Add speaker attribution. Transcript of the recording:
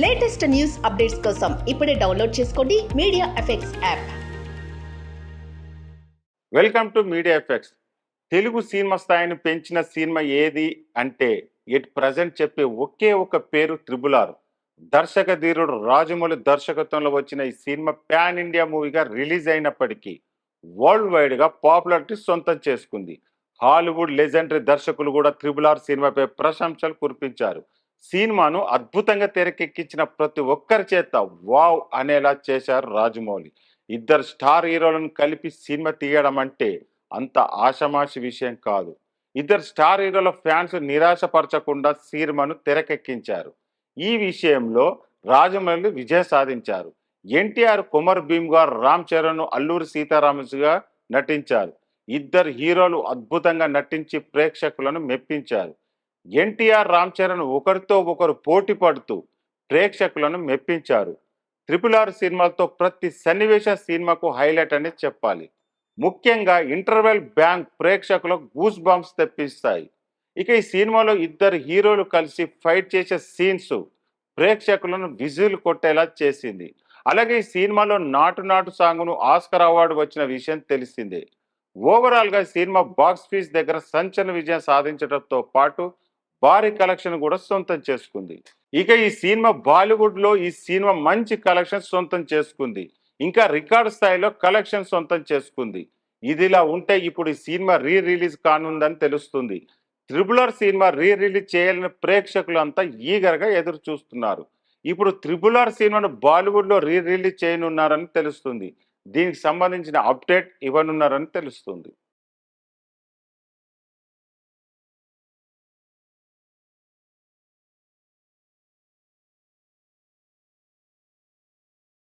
Speaker 1: Latest news updates కోసం ఇప్పుడే download చేసుకోండి media effects app.
Speaker 2: Welcome to media effects. Telugu cinema స్థాయిని పెంచిన సినిమా ఏది అంటే ఎట్ ప్రజెంట్ చెప్పే ఒకే ఒక పేరు త్రిబుల్ ఆర్. దర్శక ధీరుడు రాజమౌళి దర్శకత్వంలో వచ్చిన ఈ సినిమా ప్యాన్ ఇండియా మూవీగా రిలీజ్ అయినప్పటికీ వరల్డ్ వైడ్ గా పాపులారిటీ సొంతం చేసుకుంది. హాలీవుడ్ లెజెండరీ దర్శకులు కూడా త్రిబుల్ ఆర్ సినిమాపై ప్రశంసలు కురిపించారు. సినిమాను అద్భుతంగా తెరకెక్కించిన ప్రతి ఒక్కరి చేత వావ్ అనేలా చేశారు రాజమౌళి. ఇద్దరు స్టార్ హీరోలను కలిపి సినిమా తీయడం అంటే అంత ఆషమాషి విషయం కాదు. ఇద్దరు స్టార్ హీరోల ఫ్యాన్స్ నిరాశపరచకుండా సినిమాను తెరకెక్కించారు. ఈ విషయంలో రాజమౌళి విజయం సాధించారు. ఎన్టీఆర్, కుమార్ భీమ్ గారు, రామ్ చరణ్, అల్లూరి సీతారామస్గా నటించారు. ఇద్దరు హీరోలు అద్భుతంగా నటించి ప్రేక్షకులను మెప్పించారు. ఎన్టీఆర్, రామ్ చరణ్ ఒకరితో ఒకరు పోటీ పడుతూ ప్రేక్షకులను మెప్పించారు. ట్రిపుల్ ఆర్ సినిమాలతో ప్రతి సన్నివేశ సినిమాకు హైలైట్ అని చెప్పాలి. ముఖ్యంగా ఇంటర్వెల్ బ్యాంక్ ప్రేక్షకులకు గూస్ బంప్స్ తెప్పిస్తాయి. ఇక ఈ సినిమాలో ఇద్దరు హీరోలు కలిసి ఫైట్ చేసే సీన్స్ ప్రేక్షకులను విజిల్ కొట్టేలా చేసింది. అలాగే ఈ సినిమాలో నాటు నాటు సాంగ్ను ఆస్కర్ అవార్డు వచ్చిన విషయం తెలిసిందే. ఓవరాల్ గా సినిమా బాక్స్ ఫీస్ దగ్గర సంచలన విజయం సాధించడంతో పాటు భారీ కలెక్షన్ కూడా సొంతం చేసుకుంది. ఇక ఈ సినిమా బాలీవుడ్ లో ఈ సినిమా మంచి కలెక్షన్ సొంతం చేసుకుంది. ఇంకా రికార్డు స్థాయిలో కలెక్షన్ సొంతం చేసుకుంది. ఇదిలా ఉంటే ఇప్పుడు ఈ సినిమా రిలీజ్ కానుందని తెలుస్తుంది. త్రిబుల్ ఆర్ సినిమా రిలీజ్ చేయాలని ప్రేక్షకులంతా ఈగర్గా ఎదురు చూస్తున్నారు. ఇప్పుడు త్రిబుల్ ఆర్ సినిమాను బాలీవుడ్ లో రిలీజ్ చేయనున్నారని తెలుస్తుంది. దీనికి సంబంధించిన అప్డేట్ ఇవ్వనున్నారని తెలుస్తుంది.